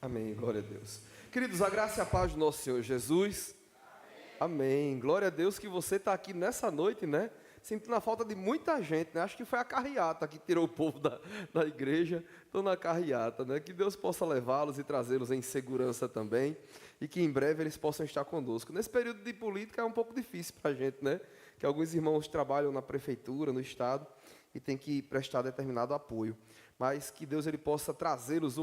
Amém, glória a Deus. Queridos, a graça e a paz do nosso Senhor Jesus. Amém. Glória a Deus que você está aqui nessa noite, né? Sentindo a falta de muita gente, né? Acho que foi a carreata que tirou o povo da igreja. Estou na carreata, né? Que Deus possa levá-los e trazê-los em segurança também. E que em breve eles possam estar conosco. Nesse período de política é um pouco difícil para a gente, né? Que alguns irmãos trabalham na prefeitura, no estado, e tem que prestar determinado apoio. Mas que Deus ele possa trazê-los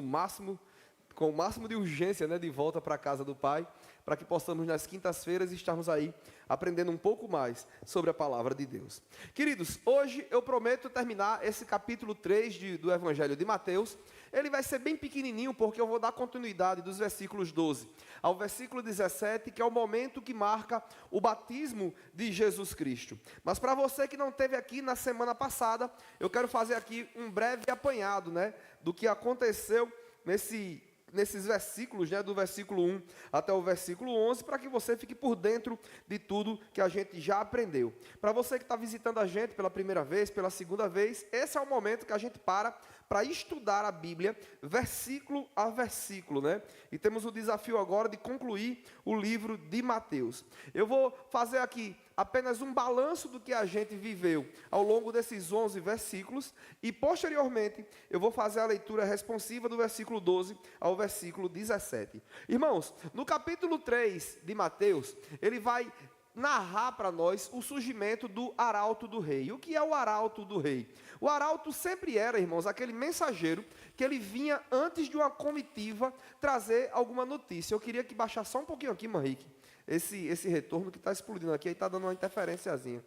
com o máximo de urgência, né, de volta para a casa do Pai, para que possamos nas quintas-feiras estarmos aí aprendendo um pouco mais sobre a palavra de Deus. Queridos, hoje eu prometo terminar esse capítulo 3 do Evangelho de Mateus. Ele vai ser bem pequenininho, porque eu vou dar continuidade dos versículos 12 ao versículo 17, que é o momento que marca o batismo de Jesus Cristo. Mas para você que não esteve aqui na semana passada, eu quero fazer aqui um breve apanhado, né, do que aconteceu nesses versículos, né, do versículo 1 até o versículo 11, para que você fique por dentro de tudo que a gente já aprendeu. Para você que está visitando a gente pela primeira vez, pela segunda vez, esse é o momento que a gente para estudar a Bíblia, versículo a versículo, né? E temos o desafio agora de concluir o livro de Mateus. Eu vou fazer aqui apenas um balanço do que a gente viveu ao longo desses 11 versículos e, posteriormente, eu vou fazer a leitura responsiva do versículo 12 ao versículo 17. Irmãos, no capítulo 3 de Mateus, ele vai narrar para nós o surgimento do arauto do rei. O que é o arauto do rei? O arauto sempre era, irmãos, aquele mensageiro que ele vinha antes de uma comitiva trazer alguma notícia. Eu queria que baixasse só um pouquinho aqui, Manrique, esse retorno que está explodindo aqui, aí está dando uma interferenciazinha.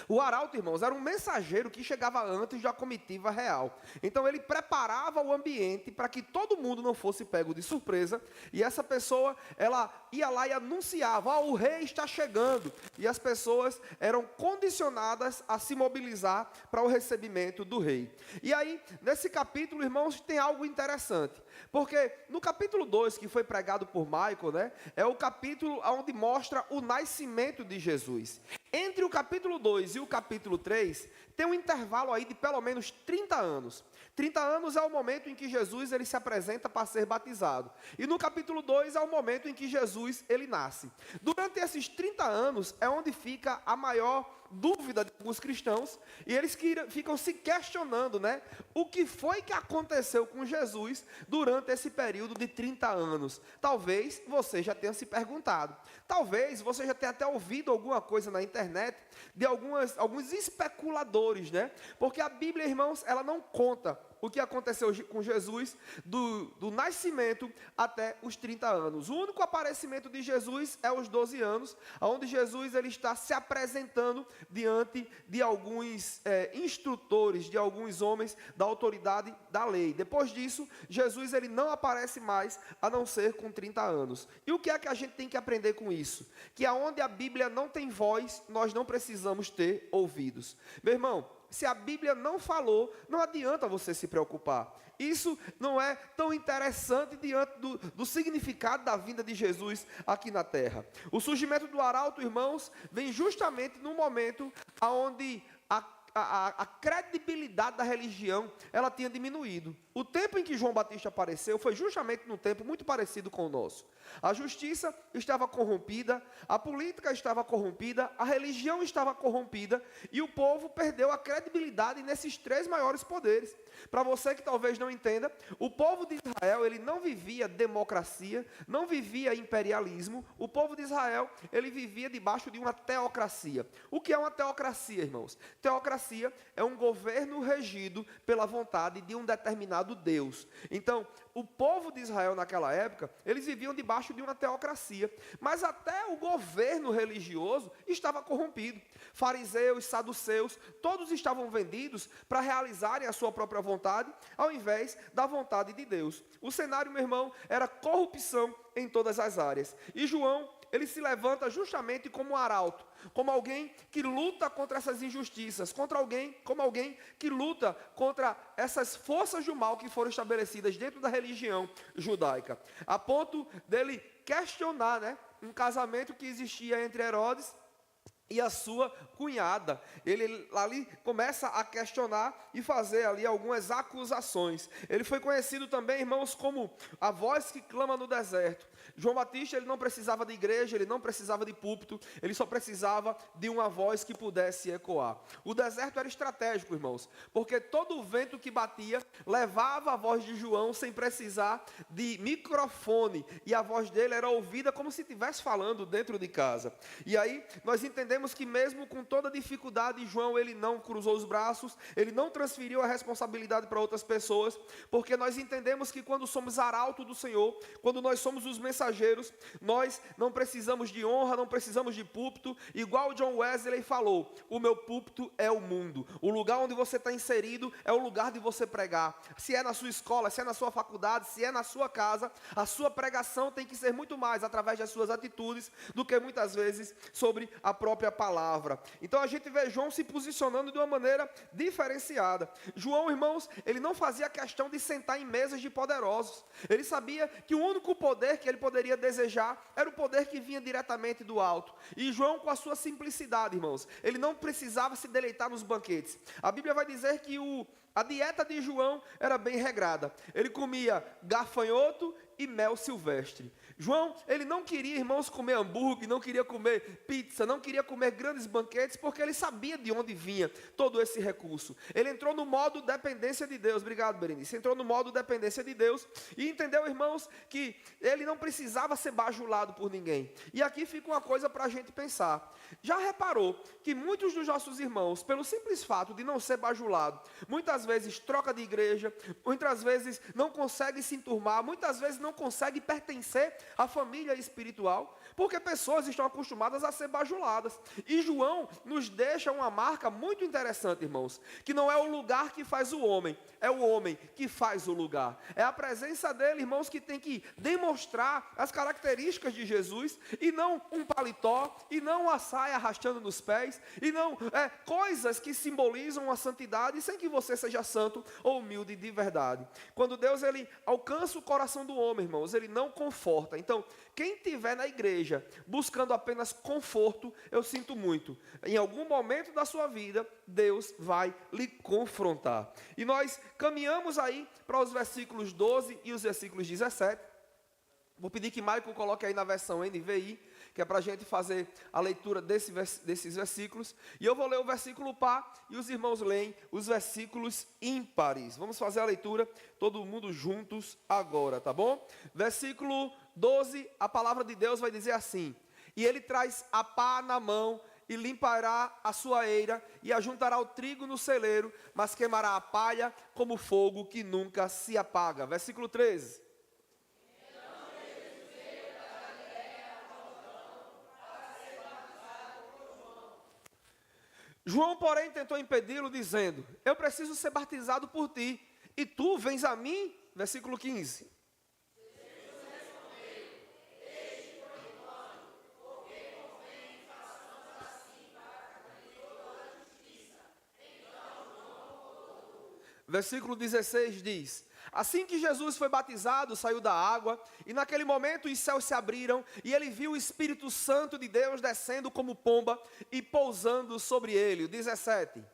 O arauto, irmãos, era um mensageiro que chegava antes de uma comitiva real. Então ele preparava o ambiente para que todo mundo não fosse pego de surpresa. E essa pessoa, ela ia lá e anunciava: o rei está chegando. E as pessoas eram condicionadas a se mobilizar para o recebimento do rei. E aí, nesse capítulo, irmãos, tem algo interessante. Porque no capítulo 2, que foi pregado por Michael, né, é o capítulo onde mostra o nascimento de Jesus. Entre o capítulo 2 e o capítulo 3, tem um intervalo aí de pelo menos 30 anos. 30 anos é o momento em que Jesus ele se apresenta para ser batizado. E no capítulo 2 é o momento em que Jesus ele nasce. Durante esses 30 anos é onde fica a maior dúvida de alguns cristãos, e eles ficam se questionando, né? O que foi que aconteceu com Jesus durante esse período de 30 anos? Talvez você já tenha se perguntado. Talvez você já tenha até ouvido alguma coisa na internet de alguns especuladores, né? Porque a Bíblia, irmãos, ela não conta o que aconteceu com Jesus do nascimento até os 30 anos. O único aparecimento de Jesus é os 12 anos, onde Jesus ele está se apresentando diante de alguns instrutores, de alguns homens da autoridade da lei. Depois disso, Jesus ele não aparece mais, a não ser com 30 anos. E o que é que a gente tem que aprender com isso? Que aonde a Bíblia não tem voz, nós não precisamos ter ouvidos. Meu irmão, se a Bíblia não falou, não adianta você se preocupar. Isso não é tão interessante diante do significado da vinda de Jesus aqui na terra. O surgimento do arauto, irmãos, vem justamente no momento onde a credibilidade da religião ela tinha diminuído. O tempo em que João Batista apareceu foi justamente num tempo muito parecido com o nosso. A justiça estava corrompida, a política estava corrompida, a religião estava corrompida e o povo perdeu a credibilidade nesses 3 maiores poderes. Para você que talvez não entenda, o povo de Israel ele não vivia democracia, não vivia imperialismo. O povo de Israel ele vivia debaixo de uma teocracia. O que é uma teocracia, irmãos? Teocracia é um governo regido pela vontade de um determinado Deus. Então, o povo de Israel naquela época, eles viviam debaixo de uma teocracia, mas até o governo religioso estava corrompido. Fariseus, saduceus, todos estavam vendidos para realizarem a sua própria vontade, ao invés da vontade de Deus. O cenário, meu irmão, era corrupção em todas as áreas. E João, ele se levanta justamente como um arauto, como alguém que luta contra essas injustiças, como alguém que luta contra essas forças do mal que foram estabelecidas dentro da religião judaica, a ponto dele questionar, né, um casamento que existia entre Herodes e a sua cunhada. Ele ali começa a questionar e fazer ali algumas acusações. Ele foi conhecido também, irmãos, como a voz que clama no deserto. João Batista, ele não precisava de igreja, ele não precisava de púlpito, ele só precisava de uma voz que pudesse ecoar. O deserto era estratégico, irmãos, porque todo o vento que batia levava a voz de João sem precisar de microfone, e a voz dele era ouvida como se estivesse falando dentro de casa. E aí nós entendemos que mesmo com toda dificuldade, João, ele não cruzou os braços, ele não transferiu a responsabilidade para outras pessoas, porque nós entendemos que quando somos arauto do Senhor, quando nós somos os mensageiros, nós não precisamos de honra, não precisamos de púlpito, igual John Wesley falou, o meu púlpito é o mundo, o lugar onde você está inserido é o lugar de você pregar, se é na sua escola, se é na sua faculdade, se é na sua casa, a sua pregação tem que ser muito mais através das suas atitudes, do que muitas vezes sobre a própria palavra. Então a gente vê João se posicionando de uma maneira diferenciada. João, irmãos, ele não fazia questão de sentar em mesas de poderosos, ele sabia que o único poder que ele poderia desejar era o poder que vinha diretamente do alto. E João, com a sua simplicidade, irmãos, ele não precisava se deleitar nos banquetes. A Bíblia vai dizer que a dieta de João era bem regrada. Ele comia gafanhoto e mel silvestre. João, ele não queria, irmãos, comer hambúrguer, não queria comer pizza, não queria comer grandes banquetes, porque ele sabia de onde vinha todo esse recurso. Ele entrou no modo dependência de Deus. Obrigado, Berenice. Entrou no modo dependência de Deus e entendeu, irmãos, que ele não precisava ser bajulado por ninguém. E aqui fica uma coisa para a gente pensar. Já reparou que muitos dos nossos irmãos, pelo simples fato de não ser bajulado, muitas vezes troca de igreja, muitas vezes não consegue se enturmar, muitas vezes não consegue pertencer à família espiritual, porque pessoas estão acostumadas a ser bajuladas. E João nos deixa uma marca muito interessante, irmãos, que não é o lugar que faz o homem, é o homem que faz o lugar. É a presença dele, irmãos, que tem que demonstrar as características de Jesus, e não um paletó, e não uma saia arrastando nos pés, e não coisas que simbolizam a santidade, sem que você seja santo ou humilde de verdade. Quando Deus, ele alcança o coração do homem, irmãos, ele não conforta. Então, quem estiver na igreja buscando apenas conforto, eu sinto muito, em algum momento da sua vida, Deus vai lhe confrontar. E nós caminhamos aí para os versículos 12 e os versículos 17. Vou pedir que Michael coloque aí na versão NVI, que é para a gente fazer a leitura desses versículos. E eu vou ler o versículo par e os irmãos leem os versículos ímpares. Vamos fazer a leitura, todo mundo juntos agora, tá bom? Versículo 12, a palavra de Deus vai dizer assim: e ele traz a pá na mão, e limpará a sua eira, e ajuntará o trigo no celeiro, mas queimará a palha como fogo que nunca se apaga. Versículo 13. João, porém, tentou impedi-lo, dizendo: eu preciso ser batizado por ti, e tu vens a mim? Versículo 15. Versículo 16 diz: assim que Jesus foi batizado, saiu da água, e naquele momento os céus se abriram, e ele viu o Espírito Santo de Deus descendo como pomba e pousando sobre ele. O 17.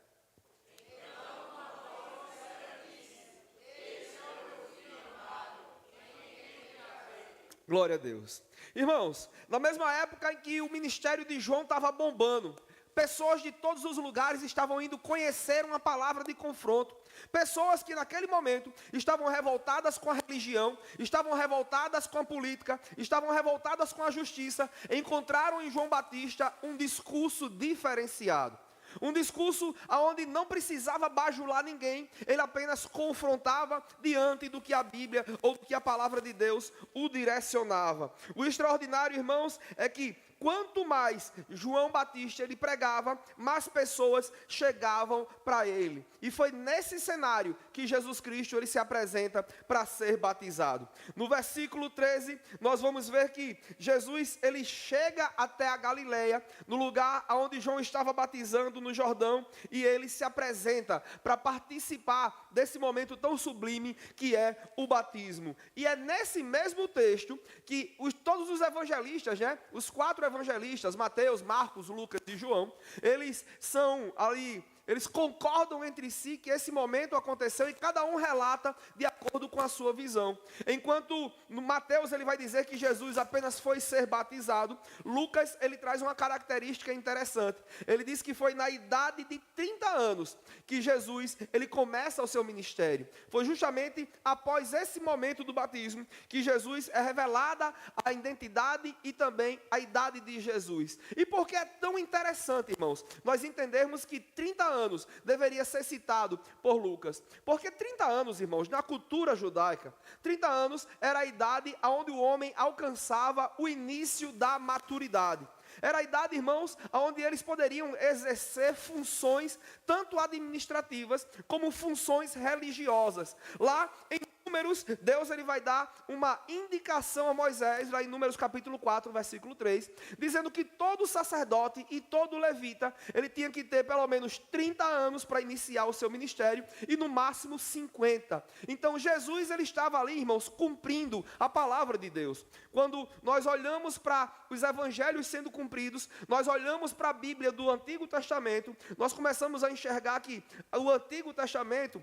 Glória a Deus. Irmãos, na mesma época em que o ministério de João estava bombando, pessoas de todos os lugares estavam indo conhecer uma palavra de confronto. Pessoas que naquele momento estavam revoltadas com a religião, estavam revoltadas com a política, estavam revoltadas com a justiça, encontraram em João Batista um discurso diferenciado. Um discurso onde não precisava bajular ninguém, ele apenas confrontava diante do que a Bíblia ou do que a palavra de Deus o direcionava. O extraordinário, irmãos, é que quanto mais João Batista ele pregava, mais pessoas chegavam para ele. E foi nesse cenário que Jesus Cristo ele se apresenta para ser batizado. No versículo 13, nós vamos ver que Jesus ele chega até a Galileia, no lugar onde João estava batizando no Jordão, e ele se apresenta para participar desse momento tão sublime que é o batismo. E é nesse mesmo texto que todos os evangelistas, os 4 evangelistas, Mateus, Marcos, Lucas e João, eles são ali, eles concordam entre si que esse momento aconteceu e cada um relata de acordo com a sua visão. Enquanto no Mateus ele vai dizer que Jesus apenas foi ser batizado, Lucas ele traz uma característica interessante. Ele diz que foi na idade de 30 anos que Jesus ele começa o seu ministério. Foi justamente após esse momento do batismo que Jesus é revelada a identidade e também a idade de Jesus. E por que é tão interessante, irmãos, nós entendermos que 30 anos deveria ser citado por Lucas? Porque 30 anos, irmãos, na cultura judaica, 30 anos era a idade onde o homem alcançava o início da maturidade. Era a idade, irmãos, onde eles poderiam exercer funções tanto administrativas como funções religiosas. Lá em Números, Deus ele vai dar uma indicação a Moisés, lá em Números capítulo 4, versículo 3, dizendo que todo sacerdote e todo levita, ele tinha que ter pelo menos 30 anos para iniciar o seu ministério, e no máximo 50. Então Jesus ele estava ali, irmãos, cumprindo a palavra de Deus. Quando nós olhamos para os evangelhos sendo cumpridos, nós olhamos para a Bíblia do Antigo Testamento, nós começamos a enxergar que o Antigo Testamento,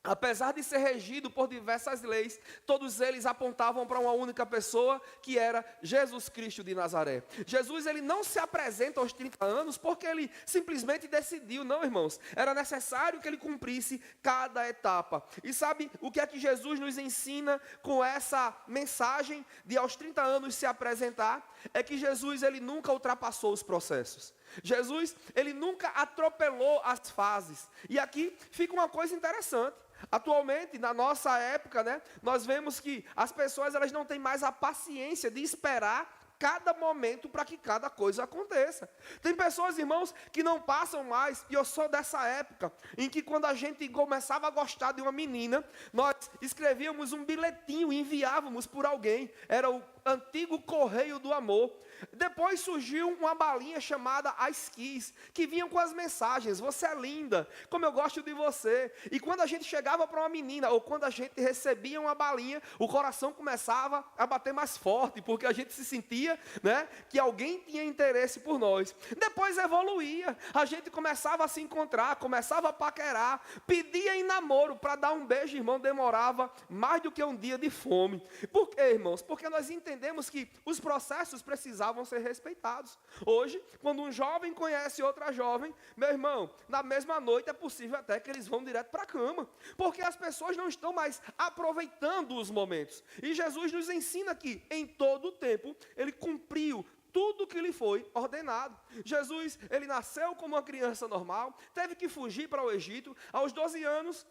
apesar de ser regido por diversas leis, todos eles apontavam para uma única pessoa, que era Jesus Cristo de Nazaré. Jesus ele não se apresenta aos 30 anos porque ele simplesmente decidiu, não, irmãos. Era necessário que ele cumprisse cada etapa. E sabe o que é que Jesus nos ensina com essa mensagem de aos 30 anos se apresentar? É que Jesus ele nunca ultrapassou os processos. Jesus ele nunca atropelou as fases. E aqui fica uma coisa interessante. Atualmente, na nossa época, né, nós vemos que as pessoas elas não têm mais a paciência de esperar cada momento para que cada coisa aconteça. Tem pessoas, irmãos, que não passam mais, e eu sou dessa época, em que quando a gente começava a gostar de uma menina, nós escrevíamos um bilhetinho e enviávamos por alguém. Era o antigo correio do amor. Depois surgiu uma balinha chamada Ice Kiss, que vinham com as mensagens: você é linda, como eu gosto de você. E quando a gente chegava para uma menina, ou quando a gente recebia uma balinha, o coração começava a bater mais forte, porque a gente se sentia, né, que alguém tinha interesse por nós. Depois evoluía, a gente começava a se encontrar, começava a paquerar, pedia em namoro. Para dar um beijo, irmão, demorava mais do que um dia de fome. Por quê, irmãos? Porque nós entendemos que os processos precisavam ser respeitados. Hoje, quando um jovem conhece outra jovem, meu irmão, na mesma noite é possível até que eles vão direto para a cama, porque as pessoas não estão mais aproveitando os momentos. E Jesus nos ensina que em todo o tempo ele cumpriu tudo que lhe foi ordenado. Jesus, ele nasceu como uma criança normal, teve que fugir para o Egito. Aos 12 anos,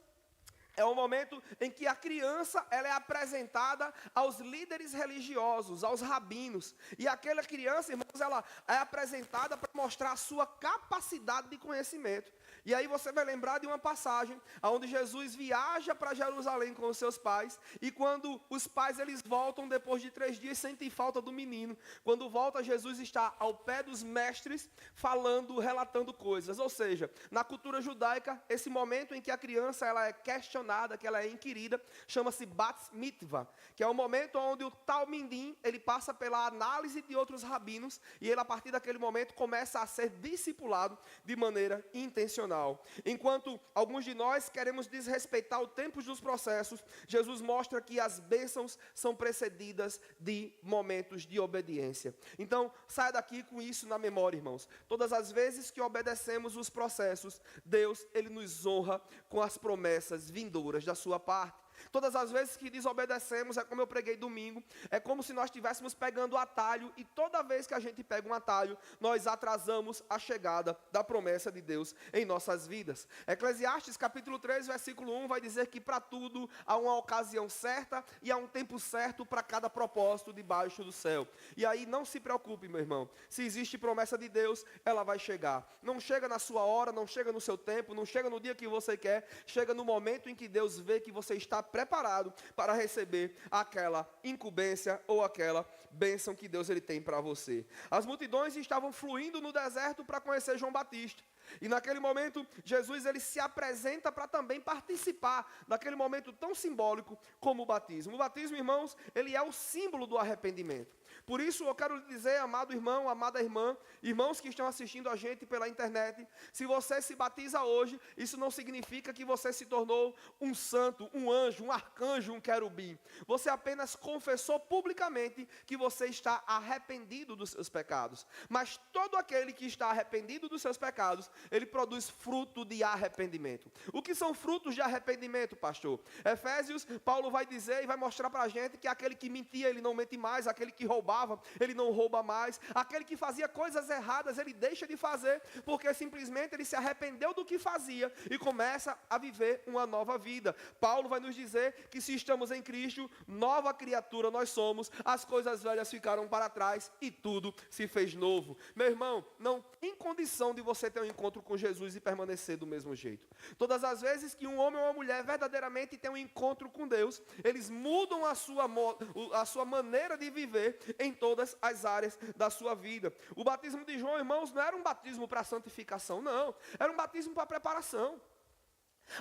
é o momento em que a criança ela é apresentada aos líderes religiosos, aos rabinos. E aquela criança, irmãos, ela é apresentada para mostrar a sua capacidade de conhecimento. E aí você vai lembrar de uma passagem onde Jesus viaja para Jerusalém com os seus pais, e quando os pais eles voltam depois de 3 dias, sentem falta do menino. Quando volta, Jesus está ao pé dos mestres, falando, relatando coisas. Ou seja, na cultura judaica, esse momento em que a criança ela é questionada, que ela é inquirida, chama-se Bat Mitzvah, que é o momento onde o Talmidim, ele passa pela análise de outros rabinos, e ele a partir daquele momento começa a ser discipulado de maneira intencional. Enquanto alguns de nós queremos desrespeitar o tempo dos processos, Jesus mostra que as bênçãos são precedidas de momentos de obediência. Então, saia daqui com isso na memória, irmãos. Todas as vezes que obedecemos os processos, Deus, ele nos honra com as promessas vindouras da sua parte. Todas as vezes que desobedecemos, é como eu preguei domingo, é como se nós estivéssemos pegando o atalho, e toda vez que a gente pega um atalho, nós atrasamos a chegada da promessa de Deus em nossas vidas. Eclesiastes capítulo 3, versículo 1 vai dizer que para tudo há uma ocasião certa e há um tempo certo para cada propósito debaixo do céu. E aí não se preocupe, meu irmão, se existe promessa de Deus, ela vai chegar. Não chega na sua hora, não chega no seu tempo, não chega no dia que você quer, chega no momento em que Deus vê que você está preparado para receber aquela incumbência ou aquela bênção que Deus ele tem para você. As multidões estavam fluindo no deserto para conhecer João Batista. E naquele momento, Jesus ele se apresenta para também participar daquele momento tão simbólico como o batismo. O batismo, irmãos, ele é o símbolo do arrependimento. Por isso eu quero lhe dizer, amado irmão, amada irmã, irmãos que estão assistindo a gente pela internet, se você se batiza hoje, isso não significa que você se tornou um santo, um anjo, um arcanjo, um querubim. Você apenas confessou publicamente que você está arrependido dos seus pecados. Mas todo aquele que está arrependido dos seus pecados, ele produz fruto de arrependimento. O que são frutos de arrependimento, pastor? Efésios, Paulo vai dizer e vai mostrar para a gente que aquele que mentia, ele não mente mais, aquele que roubava, ele não rouba mais, aquele que fazia coisas erradas, ele deixa de fazer, porque simplesmente ele se arrependeu do que fazia e começa a viver uma nova vida. Paulo vai nos dizer que se estamos em Cristo, nova criatura nós somos, as coisas velhas ficaram para trás e tudo se fez novo. Meu irmão, não tem condição de você ter um encontro com Jesus e permanecer do mesmo jeito. Todas as vezes que um homem ou uma mulher verdadeiramente tem um encontro com Deus, eles mudam a sua maneira de viver em todas as áreas da sua vida. O batismo de João, irmãos, não era um batismo para santificação, não. Era um batismo para preparação.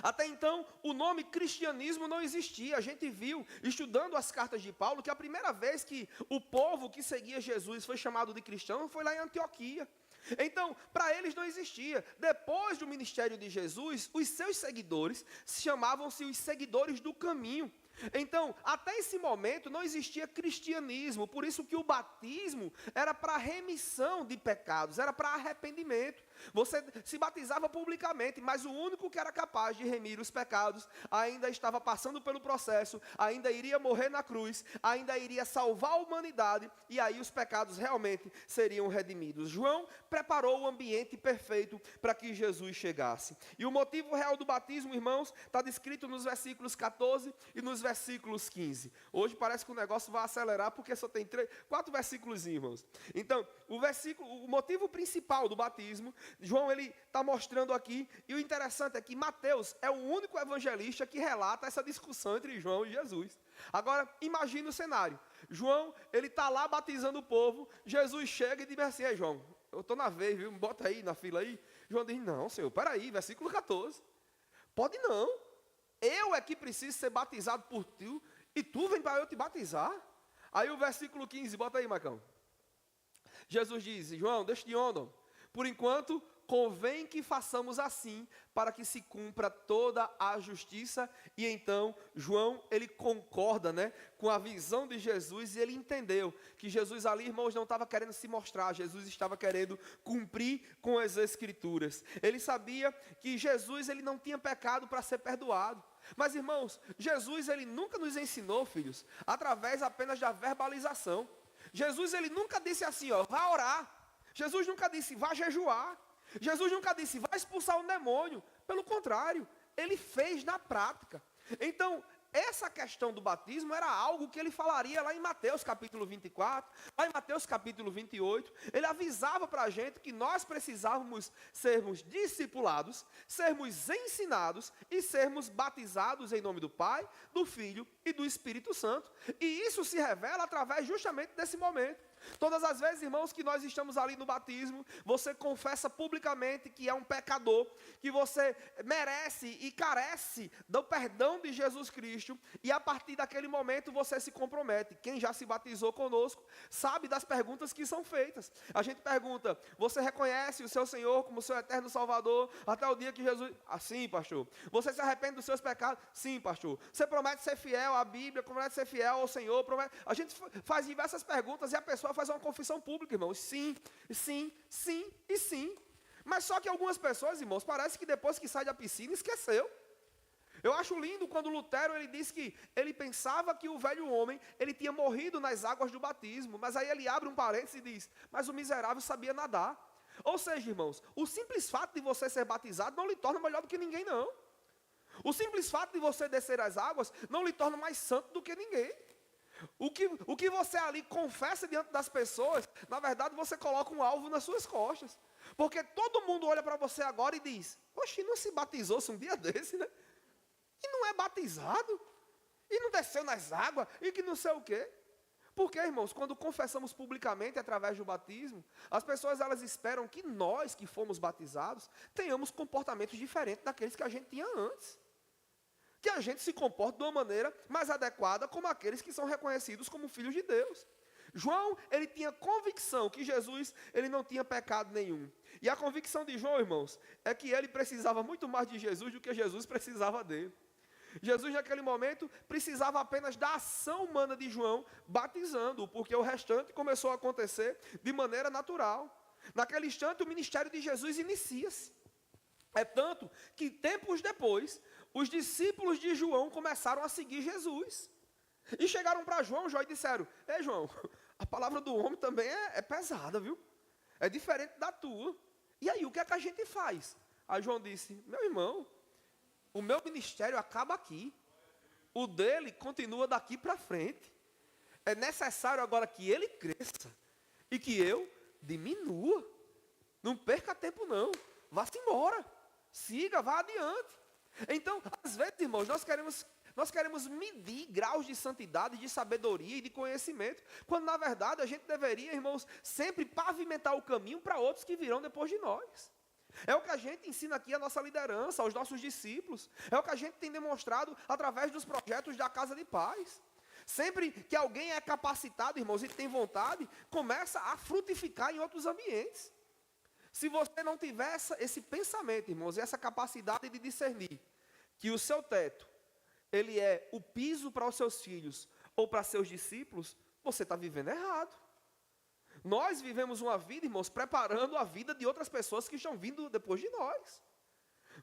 Até então, o nome cristianismo não existia. A gente viu, estudando as cartas de Paulo, que a primeira vez que o povo que seguia Jesus foi chamado de cristão foi lá em Antioquia. Então, para eles não existia. Depois do ministério de Jesus, os seus seguidores chamavam-se os seguidores do caminho. Então, até esse momento não existia cristianismo, por isso que o batismo era para remissão de pecados, era para arrependimento. Você se batizava publicamente, mas o único que era capaz de remir os pecados ainda estava passando pelo processo, ainda iria morrer na cruz, ainda iria salvar a humanidade, e aí os pecados realmente seriam redimidos. João preparou o ambiente perfeito para que Jesus chegasse. E o motivo real do batismo, irmãos, está descrito nos versículos 14 e nos versículos 15. Hoje parece que o negócio vai acelerar, porque só tem 4 versículos, irmãos. Então, o motivo principal do batismo, João ele está mostrando aqui, e o interessante é que Mateus é o único evangelista que relata essa discussão entre João e Jesus. Agora, imagine o cenário. João, ele está lá batizando o povo, Jesus chega e diz assim: ei, João, eu estou na vez, viu? Me bota aí na fila aí. João diz: não, Senhor, peraí, versículo 14. Pode não. Eu é que preciso ser batizado por ti, e tu vem para eu te batizar? Aí o versículo 15, bota aí, Marcão. Jesus diz: João, deixa de onda. Por enquanto, convém que façamos assim, para que se cumpra toda a justiça. E então, João, ele concorda, com a visão de Jesus, e ele entendeu que Jesus ali, irmãos, não estava querendo se mostrar, Jesus estava querendo cumprir com as Escrituras. Ele sabia que Jesus, ele não tinha pecado para ser perdoado. Mas, irmãos, Jesus, ele nunca nos ensinou, filhos, através apenas da verbalização. Jesus, ele nunca disse assim, vá orar. Jesus nunca disse, vá jejuar. Jesus nunca disse, vá expulsar um demônio. Pelo contrário, ele fez na prática. Então, essa questão do batismo era algo que ele falaria lá em Mateus capítulo 24, lá em Mateus capítulo 28, ele avisava para a gente que nós precisávamos sermos discipulados, sermos ensinados e sermos batizados em nome do Pai, do Filho e do Espírito Santo. E isso se revela através justamente desse momento. Todas as vezes, irmãos, que nós estamos ali no batismo, você confessa publicamente que é um pecador, que você merece e carece do perdão de Jesus Cristo, e a partir daquele momento você se compromete. Quem já se batizou conosco sabe das perguntas que são feitas. A gente pergunta: você reconhece o seu Senhor como seu eterno Salvador até o dia que Jesus... sim, pastor. Você se arrepende dos seus pecados? Sim, pastor. Você promete ser fiel à Bíblia, promete ser fiel ao Senhor? A gente faz diversas perguntas e a pessoa faz uma confissão pública, irmãos. Sim, sim, sim e sim. Mas só que algumas pessoas, irmãos, parece que depois que sai da piscina, esqueceu. Eu acho lindo quando Lutero, ele diz que ele pensava que o velho homem, ele tinha morrido nas águas do batismo, mas aí ele abre um parênteses e diz, mas o miserável sabia nadar. Ou seja, irmãos, o simples fato de você ser batizado não lhe torna melhor do que ninguém, não. O simples fato de você descer as águas não lhe torna mais santo do que ninguém. O que você ali confessa diante das pessoas, na verdade você coloca um alvo nas suas costas. Porque todo mundo olha para você agora e diz, oxe, não se batizou-se um dia desse, né? E não é batizado, e não desceu nas águas, e que não sei o quê. Porque, irmãos, quando confessamos publicamente através do batismo, as pessoas elas esperam que nós que fomos batizados tenhamos comportamentos diferentes daqueles que a gente tinha antes. Que a gente se comporte de uma maneira mais adequada como aqueles que são reconhecidos como filhos de Deus. João, ele tinha convicção que Jesus, ele não tinha pecado nenhum. E a convicção de João, irmãos, é que ele precisava muito mais de Jesus do que Jesus precisava dele. Jesus, naquele momento, precisava apenas da ação humana de João, batizando-o, porque o restante começou a acontecer de maneira natural. Naquele instante, o ministério de Jesus inicia-se. É tanto que, tempos depois, os discípulos de João começaram a seguir Jesus. E chegaram para João e disseram: ei, João, a palavra do homem também é pesada, viu? É diferente da tua. E aí, o que é que a gente faz? Aí João disse: meu irmão, o meu ministério acaba aqui. O dele continua daqui para frente. É necessário agora que ele cresça e que eu diminua. Não perca tempo não. Vá-se embora. Siga, vá adiante. Então, às vezes, irmãos, nós queremos medir graus de santidade, de sabedoria e de conhecimento, quando na verdade a gente deveria, irmãos, sempre pavimentar o caminho para outros que virão depois de nós. É o que a gente ensina aqui à nossa liderança, aos nossos discípulos. É o que a gente tem demonstrado através dos projetos da Casa de Paz. Sempre que alguém é capacitado, irmãos, e tem vontade, começa a frutificar em outros ambientes. Se você não tiver esse pensamento, irmãos, e essa capacidade de discernir que o seu teto, ele é o piso para os seus filhos ou para seus discípulos, você está vivendo errado. Nós vivemos uma vida, irmãos, preparando a vida de outras pessoas que estão vindo depois de nós.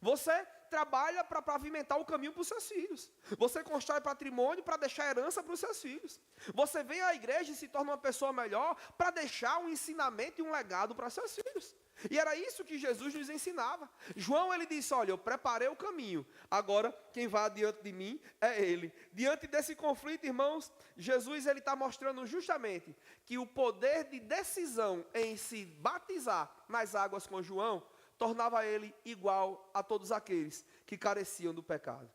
Você trabalha para pavimentar o caminho para os seus filhos. Você constrói patrimônio para deixar herança para os seus filhos. Você vem à igreja e se torna uma pessoa melhor para deixar um ensinamento e um legado para seus filhos. E era isso que Jesus nos ensinava. João, ele disse: olha, eu preparei o caminho, agora quem vai adiante de mim é ele. Diante desse conflito, irmãos, Jesus, ele está mostrando justamente que o poder de decisão em se batizar nas águas com João tornava ele igual a todos aqueles que careciam do pecado.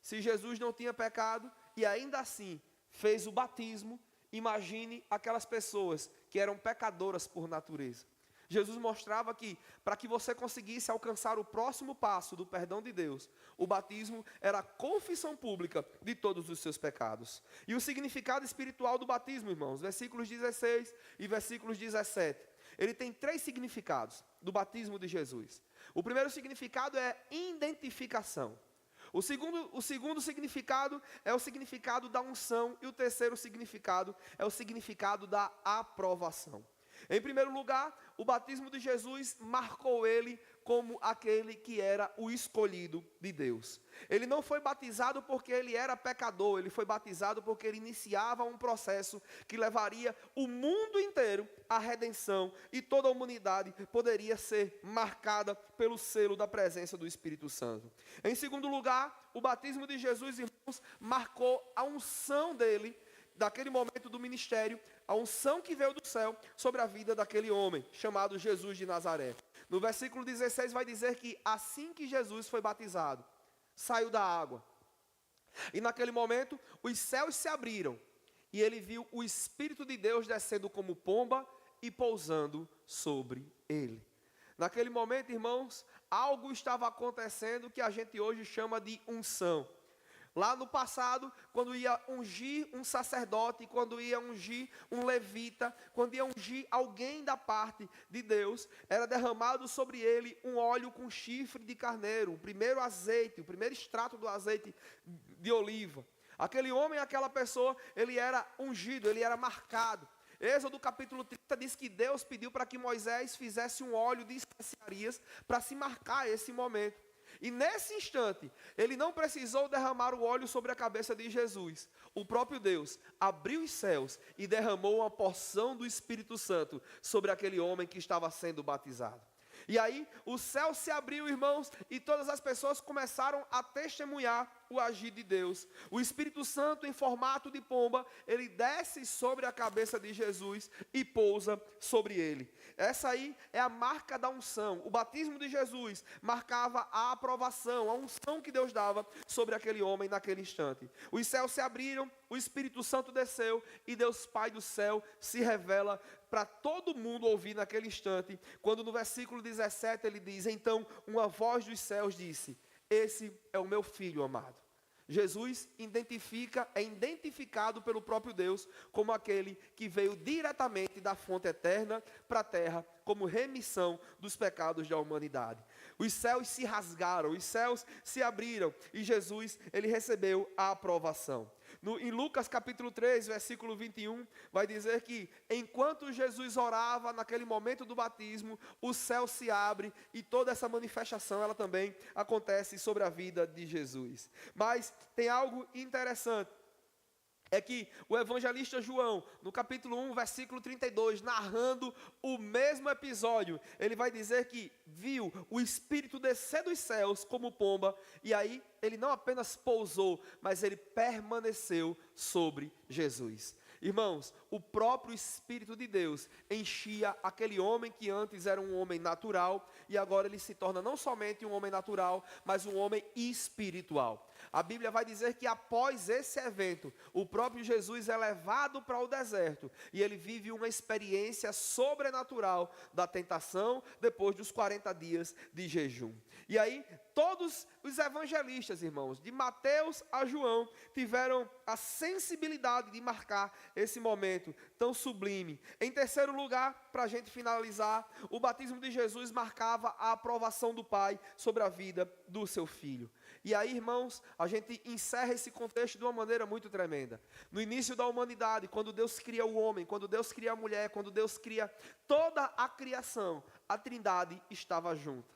Se Jesus não tinha pecado e ainda assim fez o batismo, imagine aquelas pessoas que eram pecadoras por natureza. Jesus mostrava que, para que você conseguisse alcançar o próximo passo do perdão de Deus, o batismo era a confissão pública de todos os seus pecados. E o significado espiritual do batismo, irmãos, versículos 16 e versículos 17, ele tem 3 significados do batismo de Jesus. O primeiro significado é identificação. O segundo significado é o significado da unção, e o terceiro significado é o significado da aprovação. Em primeiro lugar, o batismo de Jesus marcou ele como aquele que era o escolhido de Deus. Ele não foi batizado porque ele era pecador, ele foi batizado porque ele iniciava um processo que levaria o mundo inteiro à redenção, e toda a humanidade poderia ser marcada pelo selo da presença do Espírito Santo. Em segundo lugar, o batismo de Jesus, irmãos, marcou a unção dele, daquele momento do ministério, a unção que veio do céu sobre a vida daquele homem, chamado Jesus de Nazaré. No versículo 16 vai dizer que assim que Jesus foi batizado, saiu da água. E naquele momento, os céus se abriram, e ele viu o Espírito de Deus descendo como pomba e pousando sobre ele. Naquele momento, irmãos, algo estava acontecendo que a gente hoje chama de unção. Lá no passado, quando ia ungir um sacerdote, quando ia ungir um levita, quando ia ungir alguém da parte de Deus, era derramado sobre ele um óleo com chifre de carneiro, o primeiro azeite, o primeiro extrato do azeite de oliva. Aquele homem, aquela pessoa, ele era ungido, ele era marcado. Êxodo capítulo 30 diz que Deus pediu para que Moisés fizesse um óleo de especiarias para se marcar esse momento. E nesse instante, ele não precisou derramar o óleo sobre a cabeça de Jesus. O próprio Deus abriu os céus e derramou uma porção do Espírito Santo sobre aquele homem que estava sendo batizado. E aí, o céu se abriu, irmãos, e todas as pessoas começaram a testemunhar o agir de Deus. O Espírito Santo, em formato de pomba, ele desce sobre a cabeça de Jesus e pousa sobre ele. Essa aí é a marca da unção. O batismo de Jesus marcava a aprovação, a unção que Deus dava sobre aquele homem naquele instante. Os céus se abriram, o Espírito Santo desceu e Deus Pai do céu se revela para todo mundo ouvir naquele instante, quando no versículo 17 ele diz: então uma voz dos céus disse: esse é o meu filho amado, Jesus é identificado pelo próprio Deus como aquele que veio diretamente da fonte eterna para a terra, como remissão dos pecados da humanidade. Os céus se rasgaram, os céus se abriram e Jesus, ele recebeu a aprovação. Em Lucas capítulo 3, versículo 21, vai dizer que enquanto Jesus orava naquele momento do batismo, o céu se abre e toda essa manifestação ela também acontece sobre a vida de Jesus. Mas tem algo interessante. É que o evangelista João, no capítulo 1, versículo 32, narrando o mesmo episódio, ele vai dizer que viu o Espírito descer dos céus como pomba, e aí ele não apenas pousou, mas ele permaneceu sobre Jesus. Irmãos, o próprio Espírito de Deus enchia aquele homem que antes era um homem natural, e agora ele se torna não somente um homem natural, mas um homem espiritual. A Bíblia vai dizer que após esse evento, o próprio Jesus é levado para o deserto, e ele vive uma experiência sobrenatural da tentação, depois dos 40 dias de jejum. E aí, todos os evangelistas, irmãos, de Mateus a João, tiveram a sensibilidade de marcar esse momento tão sublime. Em terceiro lugar, para a gente finalizar, o batismo de Jesus marcava a aprovação do Pai sobre a vida do seu Filho. E aí, irmãos, a gente encerra esse contexto de uma maneira muito tremenda. No início da humanidade, quando Deus cria o homem, quando Deus cria a mulher, quando Deus cria toda a criação, a Trindade estava junta.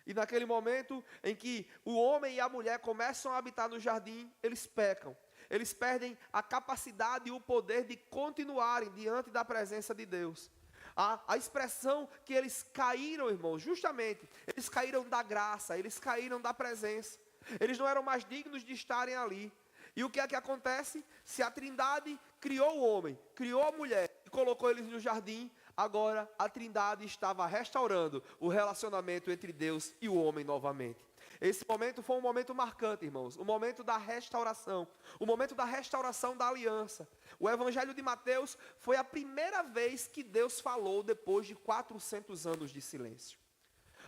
E naquele momento em que o homem e a mulher começam a habitar no jardim, eles pecam. Eles perdem a capacidade e o poder de continuarem diante da presença de Deus. A expressão que eles caíram, irmãos, justamente, eles caíram da graça, eles caíram da presença. Eles não eram mais dignos de estarem ali. E o que é que acontece? Se a Trindade criou o homem, criou a mulher e colocou eles no jardim, agora a Trindade estava restaurando o relacionamento entre Deus e o homem novamente. Esse momento foi um momento marcante, irmãos, o momento da restauração, o momento da restauração da aliança. O Evangelho de Mateus foi a primeira vez que Deus falou depois de 400 anos de silêncio.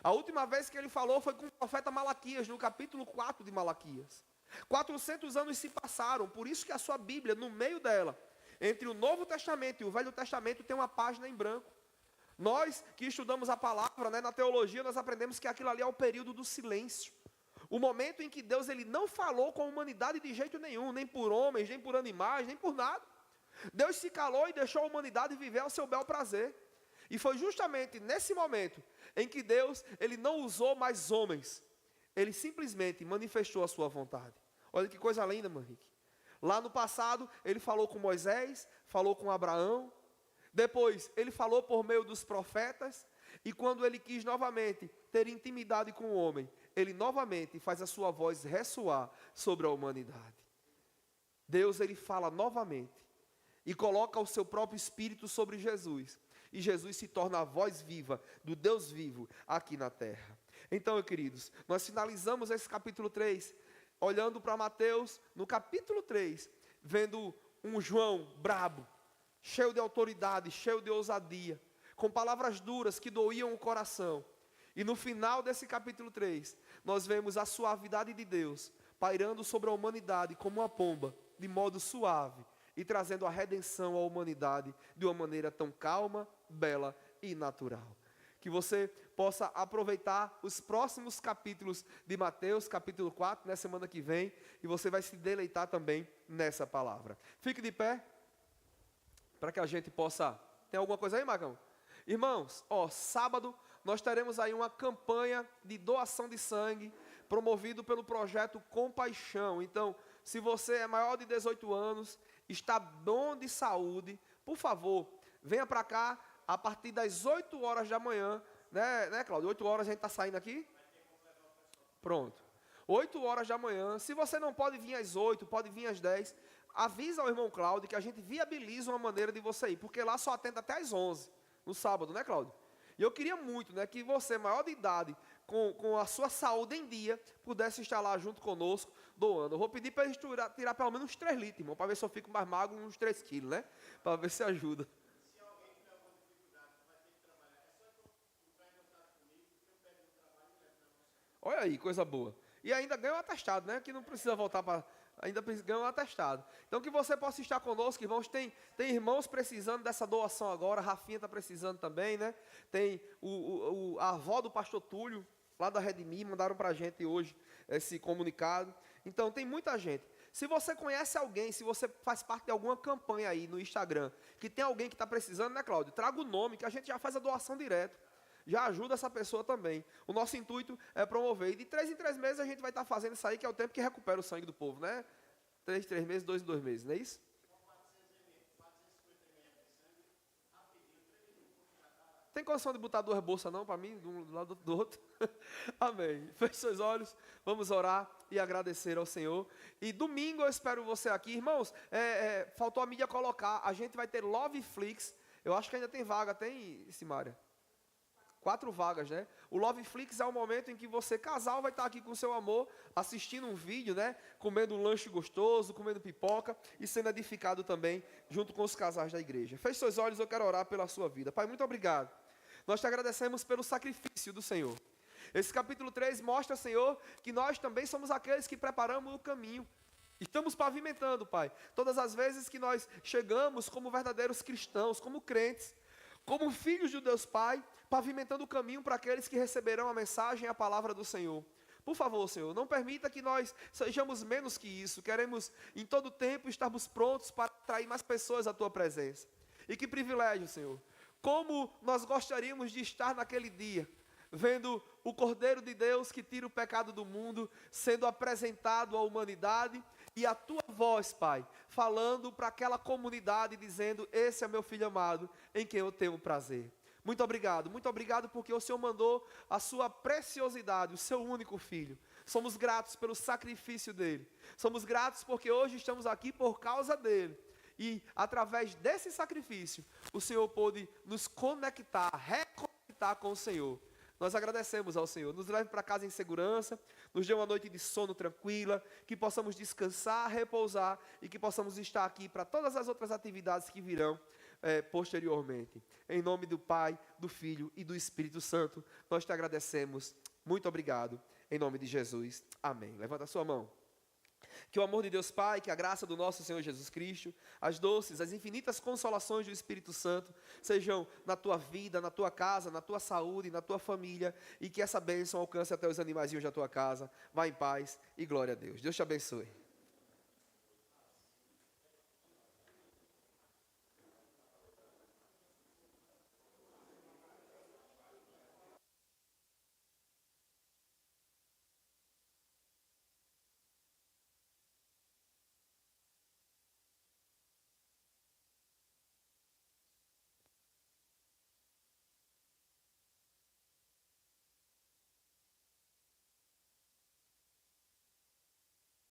A última vez que ele falou foi com o profeta Malaquias, no capítulo 4 de Malaquias. 400 anos se passaram, por isso que a sua Bíblia, no meio dela, entre o Novo Testamento e o Velho Testamento, tem uma página em branco. Nós que estudamos a palavra, na teologia, nós aprendemos que aquilo ali é o período do silêncio. O momento em que Deus ele não falou com a humanidade de jeito nenhum, nem por homens, nem por animais, nem por nada. Deus se calou e deixou a humanidade viver ao seu bel prazer. E foi justamente nesse momento em que Deus ele não usou mais homens. Ele simplesmente manifestou a sua vontade. Olha que coisa linda, Henrique. Lá no passado, ele falou com Moisés, falou com Abraão. Depois, ele falou por meio dos profetas. E quando ele quis novamente ter intimidade com o homem, ele novamente faz a sua voz ressoar sobre a humanidade. Deus, ele fala novamente e coloca o seu próprio Espírito sobre Jesus. E Jesus se torna a voz viva do Deus vivo aqui na terra. Então, queridos, nós finalizamos esse capítulo 3, olhando para Mateus, no capítulo 3, vendo um João brabo, cheio de autoridade, cheio de ousadia, com palavras duras que doíam o coração. E no final desse capítulo 3, nós vemos a suavidade de Deus pairando sobre a humanidade como uma pomba, de modo suave, e trazendo a redenção à humanidade de uma maneira tão calma, bela e natural. Que você possa aproveitar os próximos capítulos de Mateus, capítulo 4, na semana que vem, e você vai se deleitar também nessa palavra. Fique de pé, para que a gente possa... Tem alguma coisa aí, Magão? Irmãos, sábado nós teremos aí uma campanha de doação de sangue, promovido pelo projeto Compaixão. Então, se você é maior de 18 anos, está bom de saúde, por favor, venha para cá a partir das 8 horas da manhã, né, Cláudio? 8 horas a gente está saindo aqui? Pronto. 8 horas da manhã. Se você não pode vir às 8, pode vir às 10, avisa ao irmão Cláudio que a gente viabiliza uma maneira de você ir, porque lá só atende até às 11, no sábado, né, Cláudio? E eu queria muito, que você, maior de idade, com a sua saúde em dia, pudesse estar lá junto conosco, doando. Eu vou pedir para eles tirar pelo menos uns 3 litros, irmão, para ver se eu fico mais magro, uns 3 quilos, né? Para ver se ajuda. Se alguém tiver alguma dificuldade, vai ter que trabalhar, é só que eu entrar em contato comigo, que eu pego no trabalho e levo para você. Olha aí, coisa boa. E ainda ganha um atestado, né? Que não precisa voltar para ainda ganha um atestado. Então que você possa estar conosco, irmãos. Tem irmãos precisando dessa doação agora. A Rafinha está precisando também, né? Tem a avó do pastor Túlio, lá da Redimir, mandaram para a gente hoje esse comunicado. Então tem muita gente. Se você conhece alguém, se você faz parte de alguma campanha aí no Instagram, que tem alguém que está precisando, né, Cláudio? Traga o nome, que a gente já faz a doação direto. Já ajuda essa pessoa também. O nosso intuito é promover. E de 3 em 3 meses a gente vai estar fazendo isso aí, que é o tempo que recupera o sangue do povo, né? 3 em 3 meses, 2 em 2 meses, não é isso? Tem condição de botar 2 bolsas não para mim, de um lado do outro? Amém. Feche seus olhos, vamos orar e agradecer ao Senhor. E domingo eu espero você aqui. Irmãos, faltou a mídia colocar, a gente vai ter Loveflix. Eu acho que ainda tem vaga, tem, Simária? 4 vagas, né? O Loveflix é o momento em que você, casal, vai estar aqui com seu amor, assistindo um vídeo, né? Comendo um lanche gostoso, comendo pipoca e sendo edificado também, junto com os casais da igreja. Feche seus olhos, eu quero orar pela sua vida. Pai, muito obrigado. Nós te agradecemos pelo sacrifício do Senhor. Esse capítulo 3 mostra, Senhor, que nós também somos aqueles que preparamos o caminho. Estamos pavimentando, Pai, todas as vezes que nós chegamos como verdadeiros cristãos, como crentes, como filhos de Deus Pai, pavimentando o caminho para aqueles que receberão a mensagem e a palavra do Senhor. Por favor, Senhor, não permita que nós sejamos menos que isso. Queremos, em todo tempo, estarmos prontos para atrair mais pessoas à Tua presença. E que privilégio, Senhor. Como nós gostaríamos de estar naquele dia, vendo o Cordeiro de Deus que tira o pecado do mundo, sendo apresentado à humanidade, e a Tua voz, Pai, falando para aquela comunidade, dizendo, esse é meu Filho amado, em quem eu tenho prazer. Muito obrigado porque o Senhor mandou a sua preciosidade, o seu único Filho. Somos gratos pelo sacrifício dele. Somos gratos porque hoje estamos aqui por causa dele. E através desse sacrifício, o Senhor pôde nos conectar, reconectar com o Senhor. Nós agradecemos ao Senhor. Nos leve para casa em segurança, nos dê uma noite de sono tranquila, que possamos descansar, repousar e que possamos estar aqui para todas as outras atividades que virão posteriormente. Em nome do Pai, do Filho e do Espírito Santo, nós te agradecemos. Muito obrigado. Em nome de Jesus. Amém. Levanta a sua mão. Que o amor de Deus Pai, que a graça do nosso Senhor Jesus Cristo, as doces, as infinitas consolações do Espírito Santo, sejam na tua vida, na tua casa, na tua saúde, na tua família, e que essa bênção alcance até os animaizinhos da tua casa. Vá em paz e glória a Deus. Deus te abençoe.